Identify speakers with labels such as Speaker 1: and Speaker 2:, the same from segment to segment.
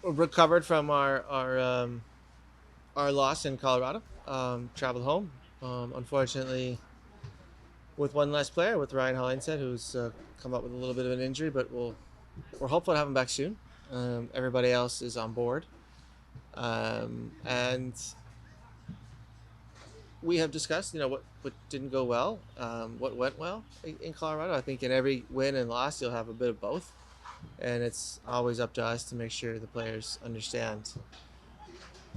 Speaker 1: recovered from our loss in Colorado. Traveled home. Unfortunately, with one less player, with Ryan Hollingshead, who's come up with a little bit of an injury, but we're hopeful to have him back soon. Everybody else is on board, and we have discussed, what didn't go well, what went well in Colorado. I think in every win and loss, you'll have a bit of both, and it's always up to us to make sure the players understand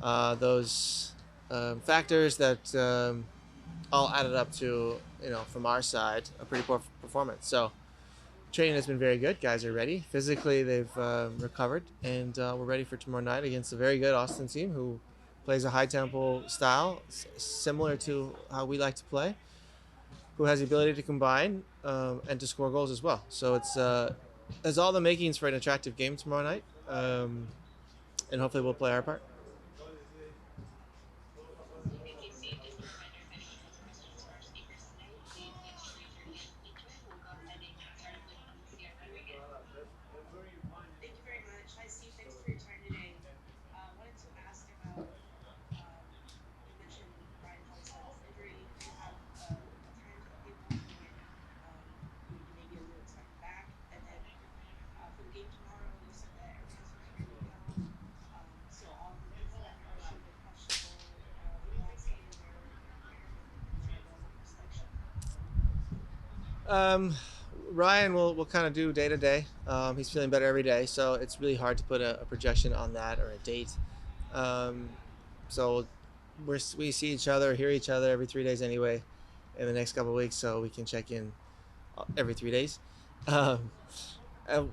Speaker 1: those factors that all added up to, from our side, a pretty poor performance. So training has been very good. Guys are ready physically. They've recovered, and we're ready for tomorrow night against a very good Austin team who plays a high tempo style similar to how we like to play, who has the ability to combine and to score goals as well. So it's has all the makings for an attractive game tomorrow night, and hopefully we'll play our part. Um, Ryan will kind of do day to day. He's feeling better every day, so it's really hard to put a projection on that or a date. Um, so we see each other, hear each other every 3 days anyway, in the next couple of weeks, so we can check in every 3 days. Um,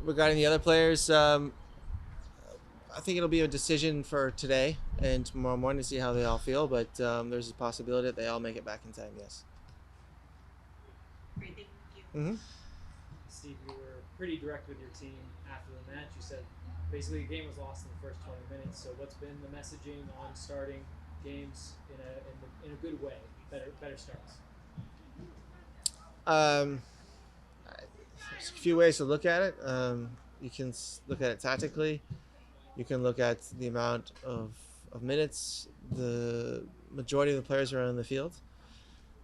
Speaker 1: Regarding the other players, I think it'll be a decision for today and tomorrow morning to see how they all feel, but there's a possibility that they all make it back in time. Yes. Mm-hmm.
Speaker 2: Steve, you were pretty direct with your team after the match. You said basically the game was lost in the first 20 minutes. So what's been the messaging on starting games in a good way, better starts?
Speaker 1: Um, there's a few ways to look at it. You can look at it tactically. You can look at the amount of minutes the majority of the players are on the field.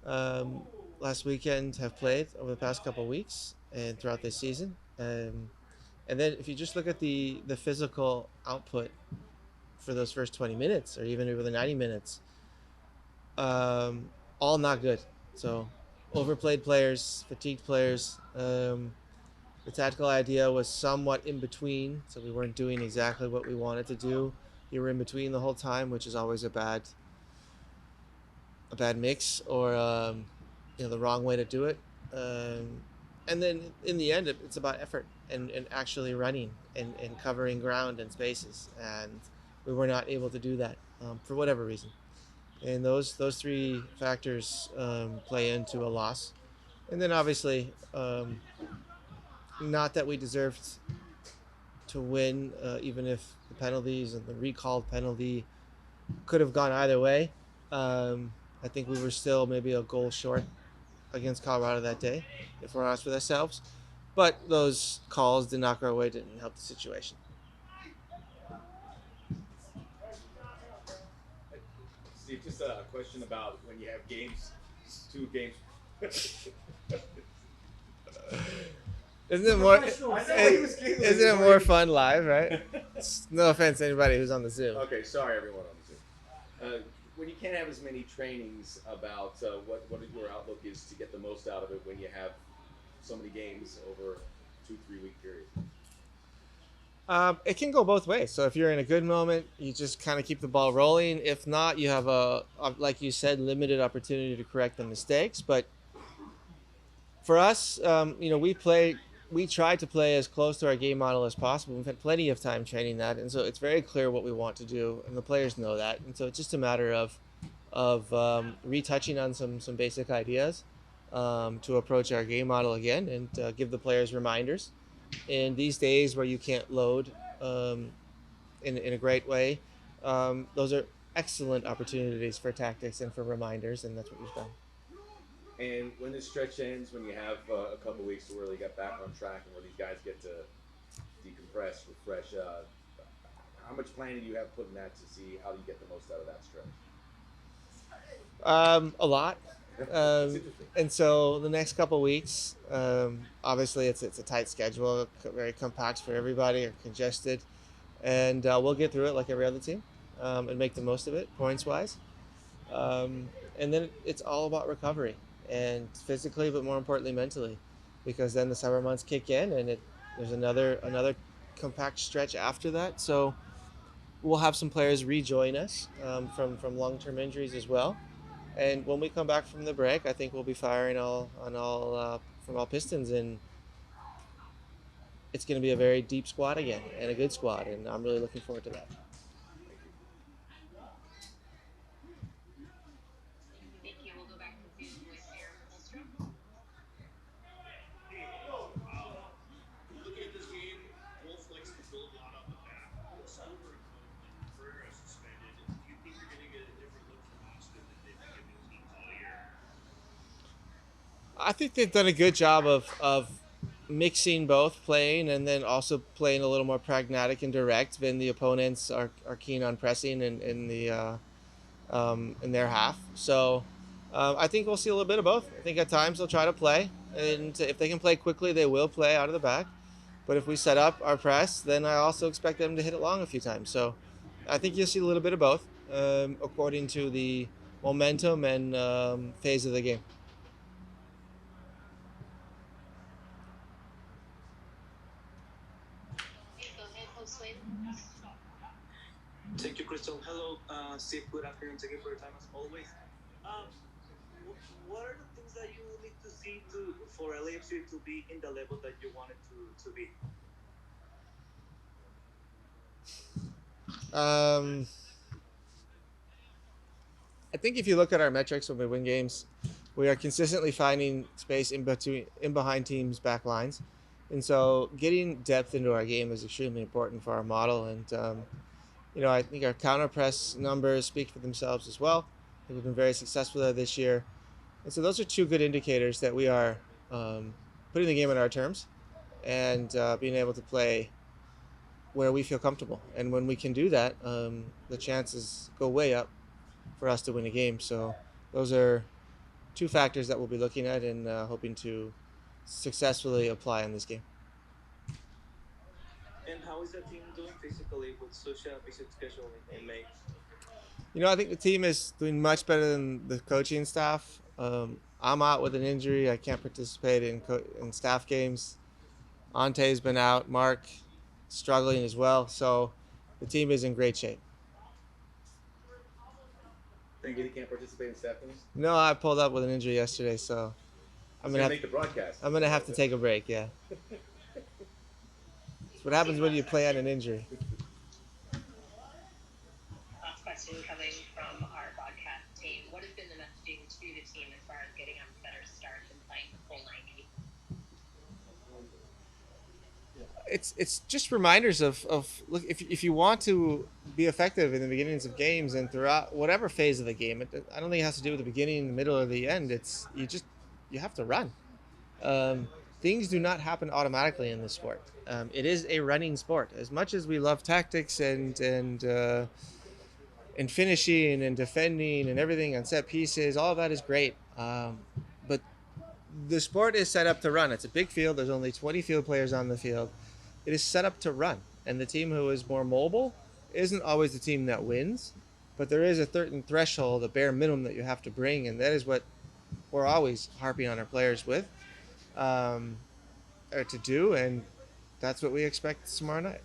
Speaker 1: Um, Last weekend have played over the past couple of weeks and throughout this season. And then if you just look at the physical output for those first 20 minutes or even over the 90 minutes, all not good. So overplayed players, fatigued players. The tactical idea was somewhat in between, so we weren't doing exactly what we wanted to do. You were in between the whole time, which is always a bad mix or the wrong way to do it. Um, and then in the end, it's about effort and actually running and covering ground and spaces. And we were not able to do that for whatever reason. And those three factors play into a loss. And then obviously, not that we deserved to win, even if the penalties and the recalled penalty could have gone either way. I think we were still maybe a goal short against Colorado that day, if we're honest with ourselves. But those calls did not go our way, didn't help the situation.
Speaker 3: Steve, just a question about when you have games, two games.
Speaker 1: Isn't it more?
Speaker 3: I know he was giggling.
Speaker 1: Isn't it more fun live, right? No offense to anybody who's on the Zoom.
Speaker 3: Okay, sorry everyone on the Zoom. When you can't have as many trainings about what your outlook is to get the most out of it when you have so many games over 2-3 week period.
Speaker 1: It can go both ways. So if you're in a good moment, you just kind of keep the ball rolling. If not, you have like you said, limited opportunity to correct the mistakes. But for us, we try to play as close to our game model as possible. We've had plenty of time training that, and so it's very clear what we want to do, and the players know that. And so it's just a matter of retouching on some basic ideas to approach our game model again, and give the players reminders. In these days where you can't load um, in a great way, those are excellent opportunities for tactics and for reminders, and that's what we've done.
Speaker 3: And when this stretch ends, when you have a couple weeks to really get back on track and where these guys get to decompress, refresh, how much much planning do you have put in that to see how you get the most out of that stretch?
Speaker 1: A lot.
Speaker 3: That's
Speaker 1: Um,
Speaker 3: interesting.
Speaker 1: and so the next couple weeks, obviously it's a tight schedule, very compact for everybody, or congested, and we'll get through it like every other team, and make the most of it points wise. Um, and then it's all about recovery, and physically, but more importantly mentally, because then the summer months kick in, and there's another compact stretch after that. So we'll have some players rejoin us, from long term injuries as well. And when we come back from the break, I think we'll be firing all on all from all pistons, and it's going to be a very deep squad again, and a good squad, and I'm really looking forward to that.
Speaker 3: Thank you.
Speaker 4: Thank you. We'll go back to Zoom with Aaron Holstrom.
Speaker 5: Hey, looking at this game, Wolf likes to build a lot on the back. Silver and Ferreira suspended. Do you think you're going to get a different look from Austin than they've been giving teams all year?
Speaker 1: I think they've done a good job of mixing both, playing and then also playing a little more pragmatic and direct when the opponents are keen on pressing in their half. So I think we'll see a little bit of both. I think at times they'll try to play, and if they can play quickly, they will play out of the back. But if we set up our press, then I also expect them to hit it long a few times. So I think you'll see a little bit of both, according to the momentum and phase of the game.
Speaker 4: Please go ahead, host Wayne.
Speaker 6: Thank you, Crystal. Hello, Steve. Good afternoon. Thank you for your time as always. Um, what are the things that you need to see for LAFC to be in the level that you want it to be?
Speaker 1: Um, I think if you look at our metrics when we win games, we are consistently finding space in behind teams' back lines, and so getting depth into our game is extremely important for our model. And I think our counter press numbers speak for themselves as well. I think we've been very successful there this year, and so those are two good indicators that we are putting the game on our terms, and being able to play where we feel comfortable. And when we can do that, the chances go way up for us to win a game. So those are two factors that we'll be looking at and hoping to successfully apply in this game.
Speaker 6: And how is the team doing physically with such a busy schedule in May?
Speaker 1: I think the team is doing much better than the coaching staff. I'm out with an injury. I can't participate in staff games. Ante's been out. Mark struggling as well. So the team is in great shape.
Speaker 3: You really can't participate in staff games?
Speaker 1: No, I pulled up with an injury yesterday, so I'm
Speaker 3: So
Speaker 1: gonna
Speaker 3: you
Speaker 1: have
Speaker 3: make the broadcast.
Speaker 1: I'm gonna have to take a break. Yeah, it's what happens when you play on an injury.
Speaker 4: Last question coming from our broadcast team. What has been the messaging to the team as far as getting a better start and playing the full 90?
Speaker 1: It's just reminders of look, if you want to be effective in the beginnings of games and throughout whatever phase of the game, I don't think it has to do with the beginning, the middle, or the end. It's you have to run. Um, Things do not happen automatically in this sport. It is a running sport. As much as we love tactics and finishing and defending and everything on set pieces, all of that is great. But the sport is set up to run. It's a big field. There's only 20 field players on the field. It is set up to run. And the team who is more mobile isn't always the team that wins, but there is a certain threshold, a bare minimum that you have to bring, and that is what we're always harping on our players with, or to do, and that's what we expect tomorrow night.